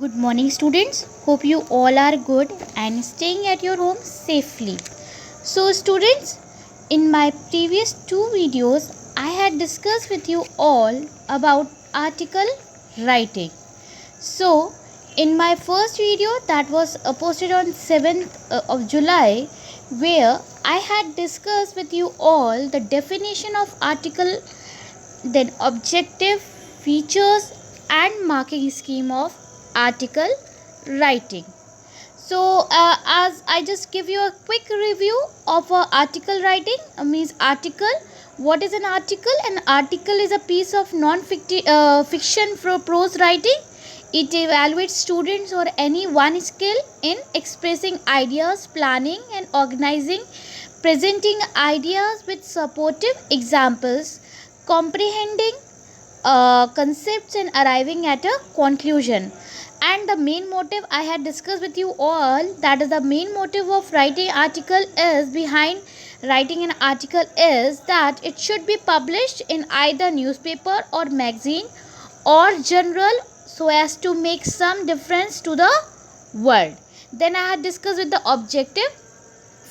Good morning, students. Hope you all are good and staying at your home safely. So, students, in my previous two videos, I had discussed with you all about article writing. So, in my first video that was posted on 7th of July, where I had discussed with you all the definition of article, then objective, features, and marking scheme of article writing. So as I just give you a quick review of article writing, means article. What is an article? An article is a piece of non-fiction prose writing. It evaluates students or any one skill in expressing ideas, planning and organizing, presenting ideas with supportive examples, comprehending concepts and arriving at a conclusion. And the main motive I had discussed with you all, that is the main motive of writing article is behind writing an article is that it should be published in either newspaper or magazine or journal so as to make some difference to the world. Then I had discussed with the objective,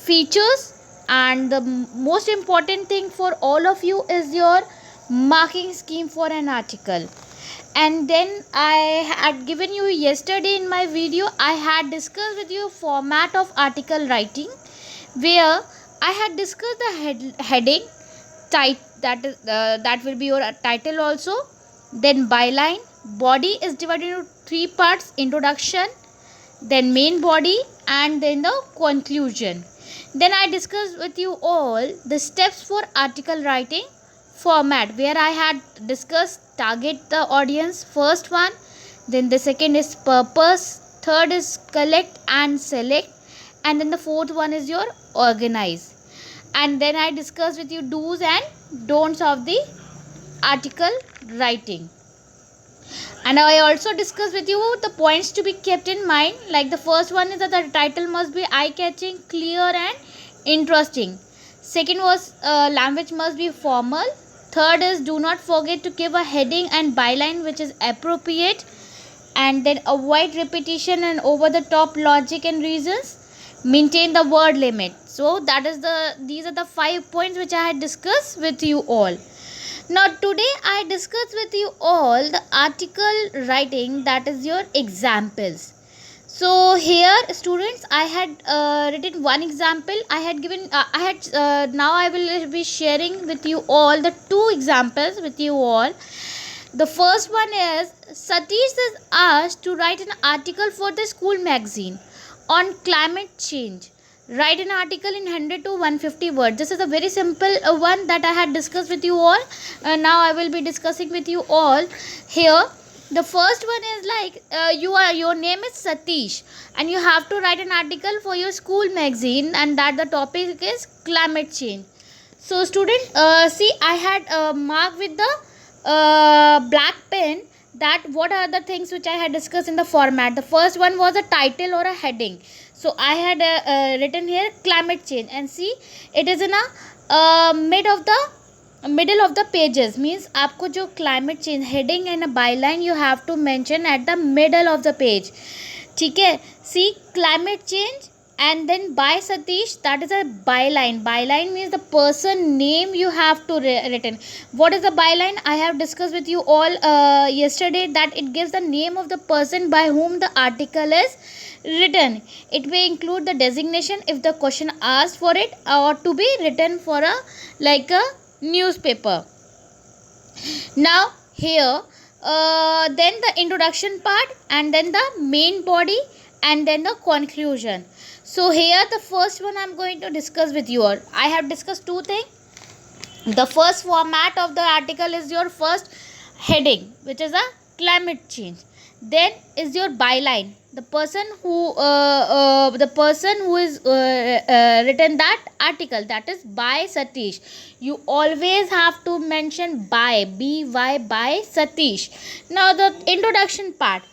features, and the most important thing for all of you is your marking scheme for an article. And then I had given you yesterday in my video, I had discussed with you format of article writing, where I had discussed the heading, that will be your title also, then byline. Body is divided into three parts: introduction, then main body, and then the conclusion. Then I discussed with you all the steps for article writing format, where I had discussed target the audience, first one, then the second is purpose, third is collect and select, and then the fourth one is your organize. And then I discussed with you do's and don'ts of the article writing. And I also discussed with you the points to be kept in mind, like the first one is that the title must be eye-catching, clear and interesting. Second was language must be formal. Third is do not forget to give a heading and byline which is appropriate, and then avoid repetition and over the top logic and reasons. Maintain the word limit. So these are the 5 points which I had discussed with you all. Now today I discuss with you all the article writing, that is your examples. So here students, I had written one example. Now I will be sharing with you all the two examples with you all. The first one is Satish is asked to write an article for the school magazine on climate change. Write an article in 100 to 150 words. This is a very simple one that I had discussed with you all. Now I will be discussing with you all here. The first one is like your name is Satish and you have to write an article for your school magazine, and that the topic is climate change. So student, see, I had marked with the black pen that what are the things which I had discussed in the format. The first one was a title or a heading. So I had written here climate change, and see, it is in a middle of the pages, means आपको जो climate change heading and a byline you have to mention at the middle of the page. ठीक है, see, climate change and then by Satish, that is a byline. Byline means the person name you have to written. What is the byline? I have discussed with you all yesterday that it gives the name of the person by whom the article is written. It may include the designation if the question asked for it, or to be written for a newspaper. Now here then the introduction part, and then the main body, and then the conclusion. So here the first one I am going to discuss with you all. I have discussed two things. The first format of the article is your first heading, which is a climate change. Then is your byline, the person who is written that article, that is by Satish. You always have to mention by Satish. Now the introduction part: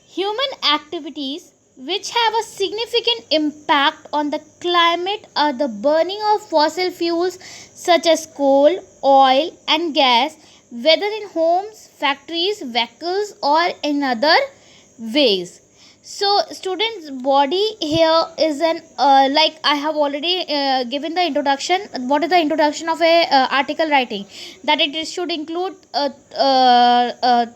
human activities which have a significant impact on the climate are the burning of fossil fuels such as coal, oil and gas, whether in homes, factories, vehicles or in other ways. So students, body here is an like I have already given the introduction. What is the introduction of a article writing? That it should include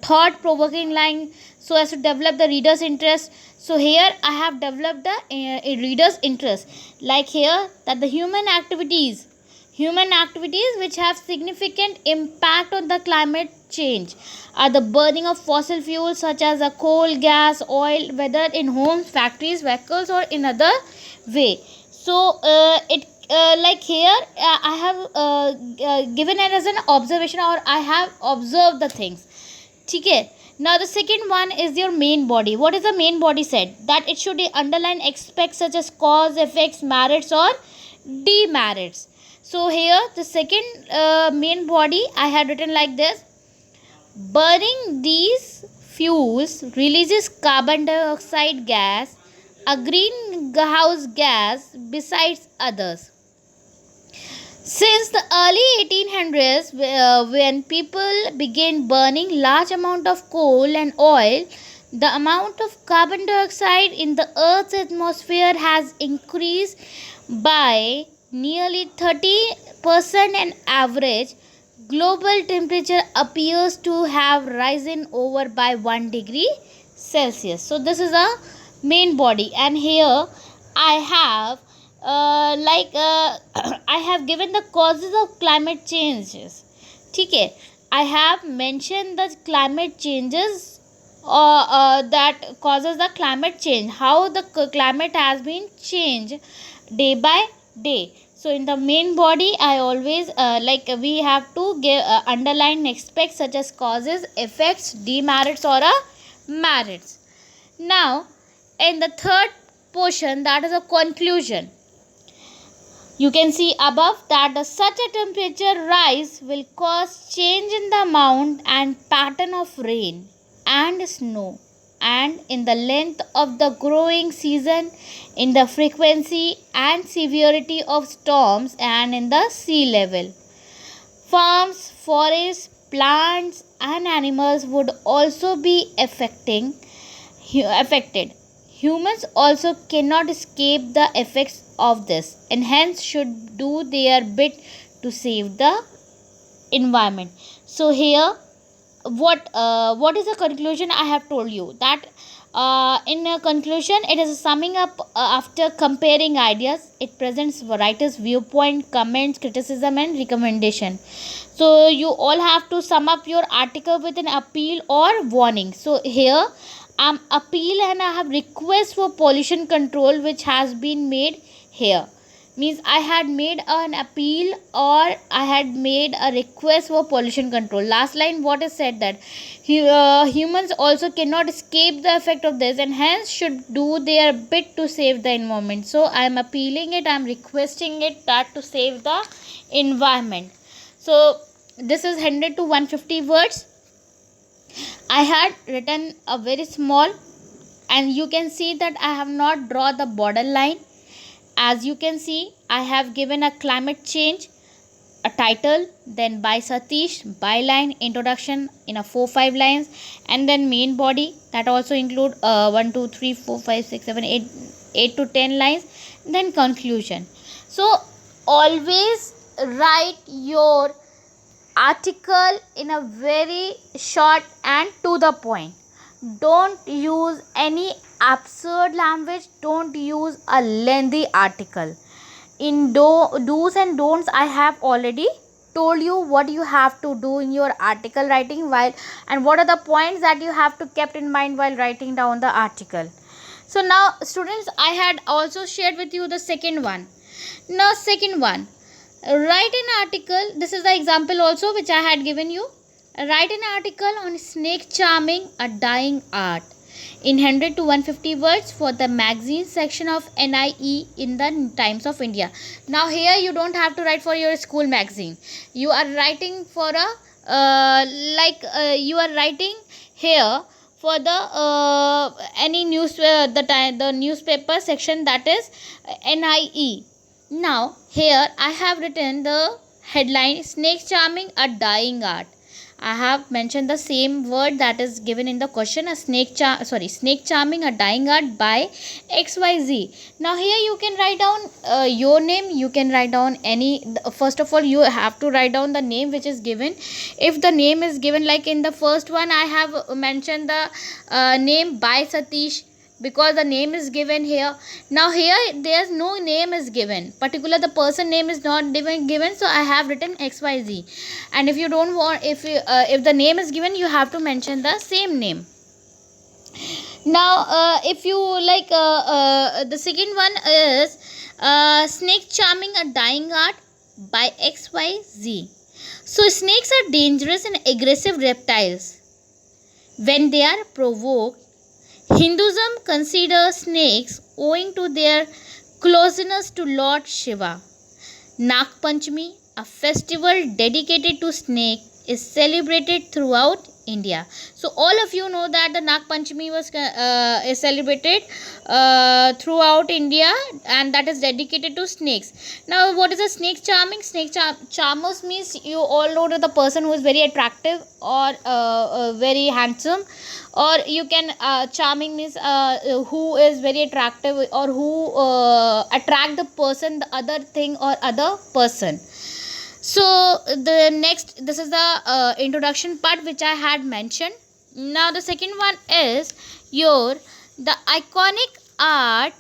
thought provoking line so as to develop the reader's interest. So here I have developed the reader's interest, like here that the human activities which have significant impact on the climate change are the burning of fossil fuels such as a coal, gas, oil, whether in homes, factories, vehicles, or in other way. So it like here I have given it as an observation, or I have observed the things. Okay. Now the second one is your main body. What is the main body said? That it should underline aspects such as cause, effects, merits, or demerits. So here the second main body I had written like this: burning these fuels releases carbon dioxide gas, a greenhouse gas besides others. Since the early 1800s, when people began burning large amount of coal and oil, the amount of carbon dioxide in the Earth's atmosphere has increased by nearly 30% on average. Global temperature appears to have risen over by 1 degree Celsius. So this is a main body, and here I have I have given the causes of climate changes. Okay, I have mentioned the climate changes that causes the climate change, how the climate has been changed day by day. So in the main body I always we have to give underline aspects such as causes, effects, demerits, or merits. Now in the third portion, that is a conclusion, you can see above that such a temperature rise will cause change in the amount and pattern of rain and snow, and in the length of the growing season, in the frequency and severity of storms, and in the sea level. Farms, forests, plants, and animals would also be affected. Humans also cannot escape the effects of this, and hence should do their bit to save the environment. So here what is the conclusion I have told you? That in a conclusion, it is a summing up after comparing ideas. It presents writer's viewpoint, comments, criticism, and recommendation. So you all have to sum up your article with an appeal or warning. So here I'm appeal and I have request for pollution control which has been made here. Means I had made an appeal or I had made a request for pollution control. Last line what is said, that humans also cannot escape the effect of this and hence should do their bit to save the environment. So I am appealing it, I am requesting it that to save the environment. So this is 100 to 150 words. I had written a very small, and you can see that I have not drawn the border line. As you can see, I have given a climate change, a title, then by Satish, byline, introduction in a 4-5 lines, and then main body that also include 1 2 3 4 5 6 7 8 to 10 lines, then conclusion. So always write your article in a very short and to the point. Don't use any absurd language, don't use a lengthy article. In do's and don'ts I have already told you what you have to do in your article writing, while and what are the points that you have to kept in mind while writing down the article. So now students, I had also shared with you the second one. Now second one, write an article. This is the example also which I had given you. Write an article on snake charming, a dying art, in 100 to 150 words for the magazine section of NIE in the Times of India. Now here you don't have to write for your school magazine. You are writing for a you are writing here for the any news the newspaper section, that is NIE. Now here I have written the headline, snake charming, a dying art. I have mentioned the same word that is given in the question, a snake charming a dying art by XYZ. Now here you can write down your name, you can write down any, first of all you have to write down the name which is given. If the name is given, like in the first one I have mentioned the name by Satish, because the name is given here. Now here there's no name is given, particular the person name is not given, so I have written XYZ. And if you don't want, if the name is given, you have to mention the same name. Now if you like, the second one is snake charming a dying art by XYZ. So snakes are dangerous and aggressive reptiles. When they are provoked, Hinduism considers snakes owing to their closeness to Lord Shiva. Nag Panchami, a festival dedicated to snake, is celebrated throughout India. So all of you know that the Nag Panchami is celebrated throughout India, and that is dedicated to snakes. Now what is a snake charming? Charmers means you all know that the person who is very attractive or very handsome, or you can charming means who is very attractive or who attract the person, the other thing or other person. So the next, this is the introduction part which I had mentioned. Now the second one is the iconic art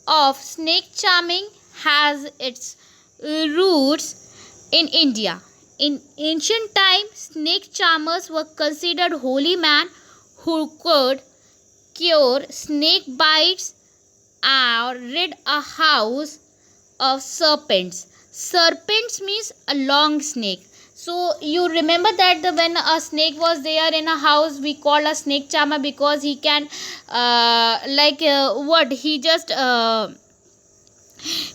of snake charming has its roots in India. In ancient times, snake charmers were considered holy men who could cure snake bites or rid a house of serpents. Serpents means a long snake. So you remember that when a snake was there in a house, we call a snake charmer, because he can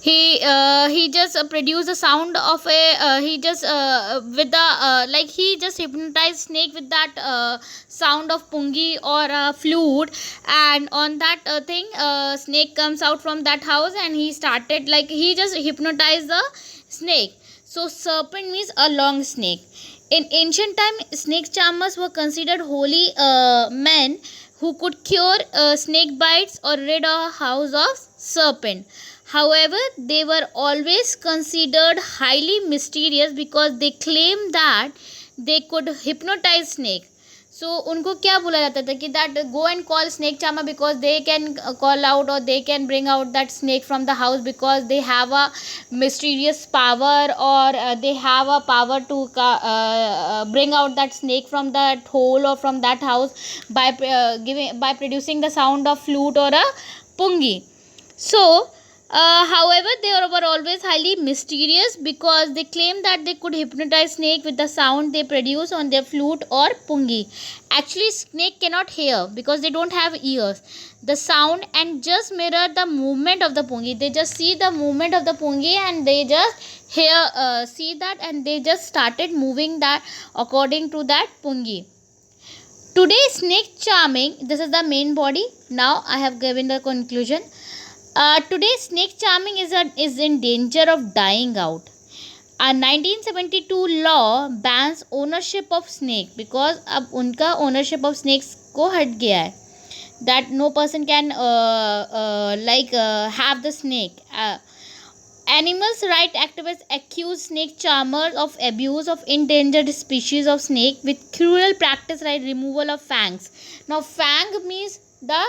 he just produce a sound of a he just with the he just hypnotized snake with that sound of pungi or a flute, and on that thing snake comes out from that house, and he started he just hypnotized the snake. So serpent means a long snake. In ancient time, snake charmers were considered holy men who could cure snake bites or rid a house of serpent. However, they were always considered highly mysterious because they claimed that they could hypnotize snake. So उनको क्या बोला जाता था कि that go and call snake charmer, because they can call out or they can bring out that snake from the house, because they have a mysterious power, or they have a power to bring out that snake from that hole or from that house by producing the sound of flute or a pungi. So however, they were always highly mysterious because they claimed that they could hypnotize snake with the sound they produce on their flute or pungi. Actually, snake cannot hear because they don't have ears. The sound and just mirror the movement of the pungi. They just see the movement of the pungi and they just see that, and they just started moving that according to that pungi. Today, snake charming, this is the main body. Now I have given the conclusion. Today, snake charming is in danger of dying out. A 1972 law bans ownership of snake because अब उनका ownership of snakes को हट गया है. That no person can have the snake. Animals rights activists accuse snake charmers of abuse of endangered species of snake with cruel practice like removal of fangs. Now, fang means the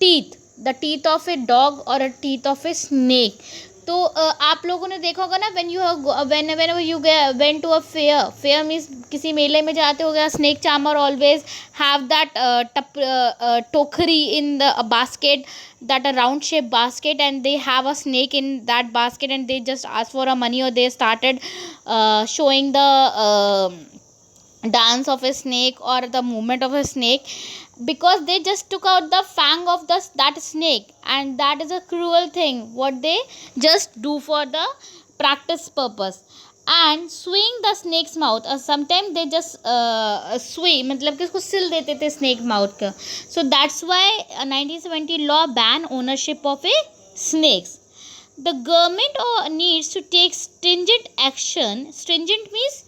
teeth of a dog or a teeth of a snake. तो आप लोगों ने देखा होगा ना, whenever you went to a fair means किसी मेले में जाते हो गया, snake charmer always have that टोकरी in the basket, that a round shaped basket, and they have a snake in that basket, and they just ask for a money, or they started showing the dance of a snake or the movement of a snake, because they just took out the fang of that snake, and that is a cruel thing what they just do for the practice purpose. And swing the snake's mouth, sometimes they just swing, मतलब कि उसको सिल देते थे snake mouth का. So that's why a 1970 law ban ownership of a snakes. The government needs to take stringent action. Stringent means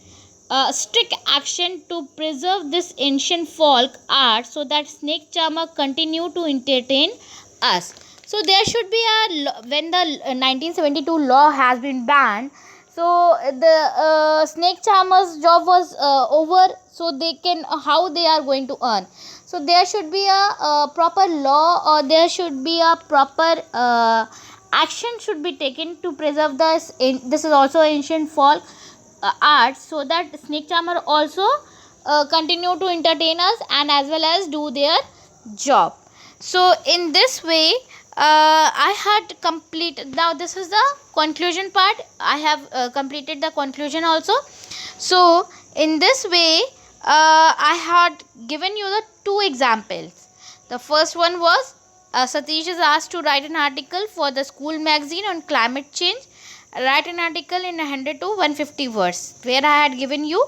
strict action to preserve this ancient folk art so that snake charmer continue to entertain us. So there should be when the 1972 law has been banned, so the snake charmers job was over, so they can how they are going to earn. So there should be a proper law, or there should be a proper action should be taken to preserve this. This is also ancient folk art, so that snake charmer also continue to entertain us and as well as do their job. So in this way I had completed. Now this is the conclusion part. I have completed the conclusion also. So in this way I had given you the two examples. The first one was Satish is asked to write an article for the school magazine on climate change. Write an article in 100 to 150 words, where I had given you.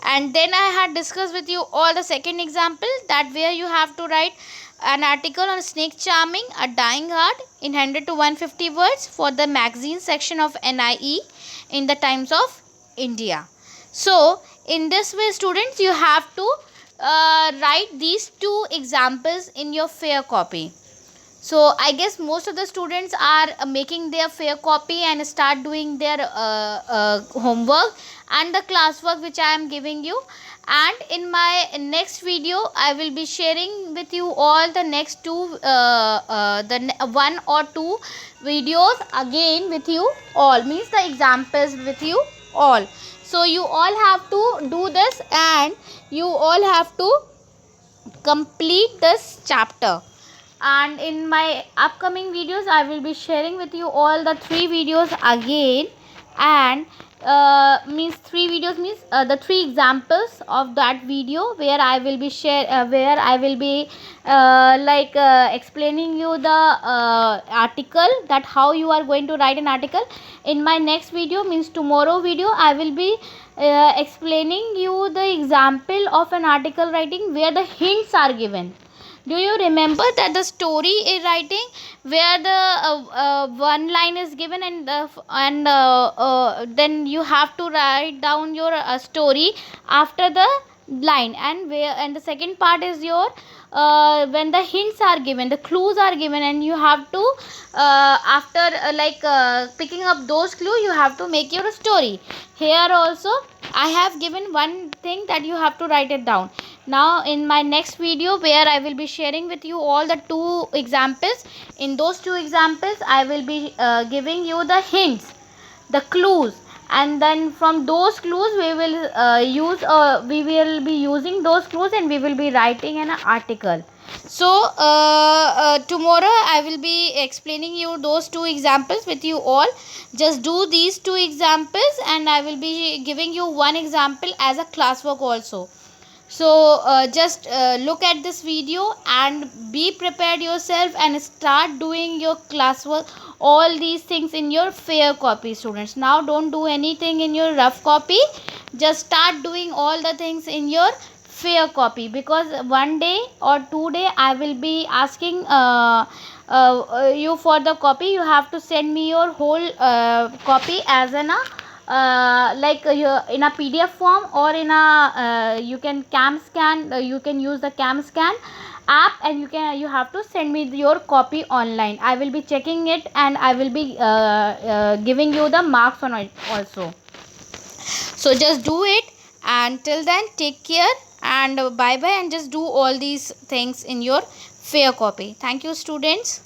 And then I had discussed with you all the second example, that where you have to write an article on snake charming, a dying art, in 100 to 150 words for the magazine section of NIE in the Times of India. So in this way, students, you have to write these two examples in your fair copy. So I guess most of the students are making their fair copy and start doing their homework and the classwork which I am giving you. And in my next video I will be sharing with you all the next two one or two videos again with you all, means the examples with you all. So you all have to do this and you all have to complete this chapter. And in my upcoming videos I will be sharing with you all the three videos again, and means three videos means the three examples of that video, where I will be explaining you the article, that how you are going to write an article. In my next video, means tomorrow video, I will be explaining you the example of an article writing where the hints are given. Do you remember that the story is writing where the one line is given and then you have to write down your story after the line, and the second part is your when the hints are given, the clues are given, and you have to after picking up those clues, you have to make your story. Here also I have given one thing that you have to write it down. Now in my next video, where I will be sharing with you all the two examples, in those two examples I will be giving you the hints, the clues, and then from those clues we will be using those clues and we will be writing an article. So tomorrow I will be explaining you those two examples with you all. Just do these two examples and I will be giving you one example as a classwork also. So just look at this video and be prepared yourself and start doing your classwork, all these things in your fair copy, students. Now don't do anything in your rough copy, just start doing all the things in your fair copy, because one day or 2 day I will be asking you for the copy. You have to send me your whole copy as in in a PDF form, or in a you can cam scan, you can use the cam scan app, and you have to send me your copy online. I will be checking it and I will be giving you the marks on it also. So just do it, and till then take care and bye bye, and just do all these things in your fair copy. Thank you, students.